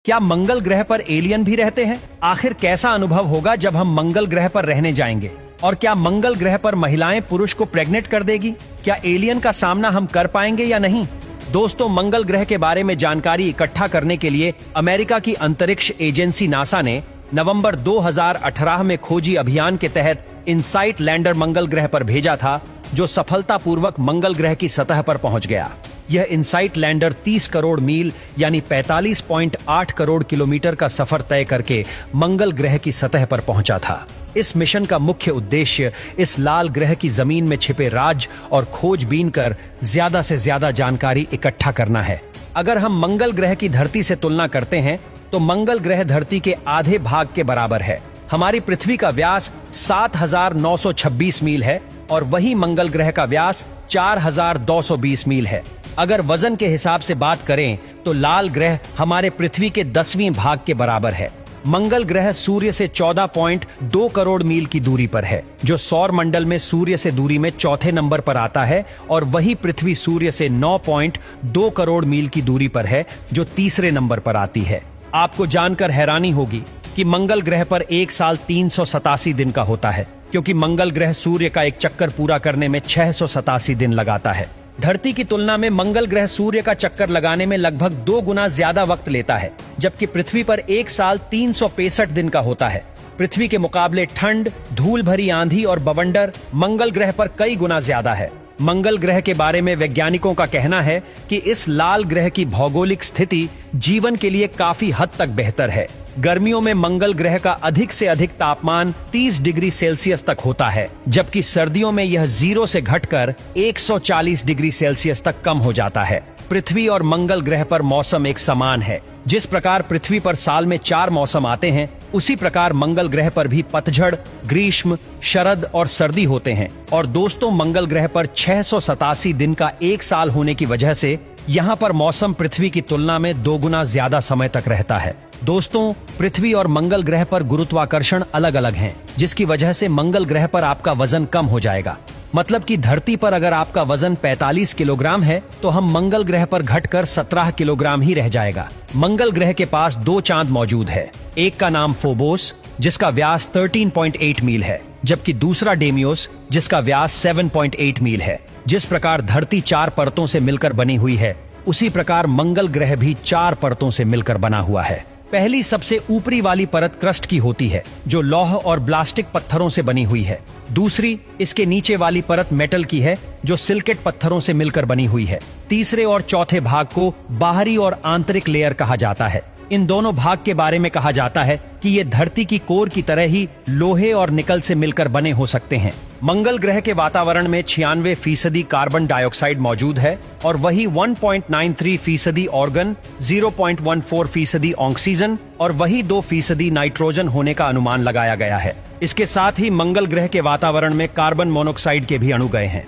क्या मंगल ग्रह पर एलियन भी रहते हैं? आखिर कैसा अनुभव होगा जब हम मंगल ग्रह पर रहने जाएंगे? और क्या मंगल ग्रह पर महिलाएं पुरुष को प्रेग्नेंट कर देगी? क्या एलियन का सामना हम कर पाएंगे या नहीं? दोस्तों, मंगल ग्रह के बारे में जानकारी इकट्ठा करने के लिए अमेरिका की अंतरिक्ष एजेंसी नासा ने नवंबर 2018 में खोजी अभियान के तहत इनसाइट लैंडर मंगल ग्रह पर भेजा था, जो सफलतापूर्वक मंगल ग्रह की सतह पर पहुंच गया। यह इनसाइट लैंडर 30 करोड़ मील यानी 45.8 करोड़ किलोमीटर का सफर तय करके मंगल ग्रह की सतह पर पहुंचा था। इस मिशन का मुख्य उद्देश्य इस लाल ग्रह की जमीन में छिपे राज और खोजबीन कर ज्यादा से ज्यादा जानकारी इकट्ठा करना है। अगर हम मंगल ग्रह की धरती से तुलना करते हैं तो मंगल ग्रह धरती के आधे भाग के बराबर है। हमारी पृथ्वी का व्यास 7,926 मील है और वही मंगल ग्रह का व्यास 4,220 मील है। अगर वजन के हिसाब से बात करें तो लाल ग्रह हमारे पृथ्वी के 10वीं भाग के बराबर है। मंगल ग्रह सूर्य से 14.2 करोड़ मील की दूरी पर है, जो सौर मंडल में सूर्य से दूरी में चौथे नंबर पर आता है, और वही पृथ्वी सूर्य से 9.2 करोड़ मील की दूरी पर है, जो तीसरे नंबर पर आती है। आपको जानकर हैरानी होगी कि मंगल ग्रह पर एक साल 387 दिन का होता है, क्योंकि मंगल ग्रह सूर्य का एक चक्कर पूरा करने में 687 दिन लगाता है। धरती की तुलना में मंगल ग्रह सूर्य का चक्कर लगाने में लगभग 2 गुना ज्यादा वक्त लेता है, जबकि पृथ्वी पर एक साल 365 दिन का होता है। पृथ्वी के मुकाबले ठंड, धूल भरी आंधी और बवंडर मंगल ग्रह पर कई गुना ज्यादा है। मंगल ग्रह के बारे में वैज्ञानिकों का कहना है कि इस लाल ग्रह की भौगोलिक स्थिति जीवन के लिए काफी हद तक बेहतर है। गर्मियों में मंगल ग्रह का अधिक से अधिक तापमान 30 डिग्री सेल्सियस तक होता है, जबकि सर्दियों में यह 0 से घटकर 140 डिग्री सेल्सियस तक कम हो जाता है। पृथ्वी और मंगल ग्रह पर मौसम एक समान है। जिस प्रकार पृथ्वी पर साल में 4 मौसम आते हैं, उसी प्रकार मंगल ग्रह पर भी पतझड़, ग्रीष्म, शरद और सर्दी होते हैं। और दोस्तों, मंगल ग्रह पर 687 दिन का एक साल होने की वजह से यहाँ पर मौसम पृथ्वी की तुलना में 2 गुना ज्यादा समय तक रहता है। दोस्तों, पृथ्वी और मंगल ग्रह पर गुरुत्वाकर्षण अलग अलग हैं, जिसकी वजह से मंगल ग्रह पर आपका वजन कम हो जाएगा। मतलब कि धरती पर अगर आपका वजन 45 किलोग्राम है, तो हम मंगल ग्रह पर घटकर 17 किलोग्राम ही रह जाएगा। मंगल ग्रह के पास 2 चांद मौजूद है। एक का नाम फोबोस, जिसका व्यास 13.8 मील है, जबकि दूसरा डेमियोस, जिसका व्यास 7.8 मील है। जिस प्रकार धरती 4 परतों से मिलकर बनी हुई है, उसी प्रकार मंगल ग्रह भी 4 परतों से मिलकर बना हुआ है। पहली सबसे ऊपरी वाली परत क्रस्ट की होती है, जो लौह और ब्लास्टिक पत्थरों से बनी हुई है। दूसरी, इसके नीचे वाली परत मेटल की है, जो सिलिकेट पत्थरों से मिलकर बनी हुई है। तीसरे और चौथे भाग को बाहरी और आंतरिक लेयर कहा जाता है। इन दोनों भाग के बारे में कहा जाता है कि ये धरती की कोर की तरह ही लोहे और निकल से मिलकर बने हो सकते हैं। मंगल ग्रह के वातावरण में 96% कार्बन डाइऑक्साइड मौजूद है और वही 1.93% ऑर्गन, 0.14% ऑक्सीजन और वही 2% नाइट्रोजन होने का अनुमान लगाया गया है। इसके साथ ही मंगल ग्रह के वातावरण में कार्बन मोनोऑक्साइड के भी अणु गए हैं।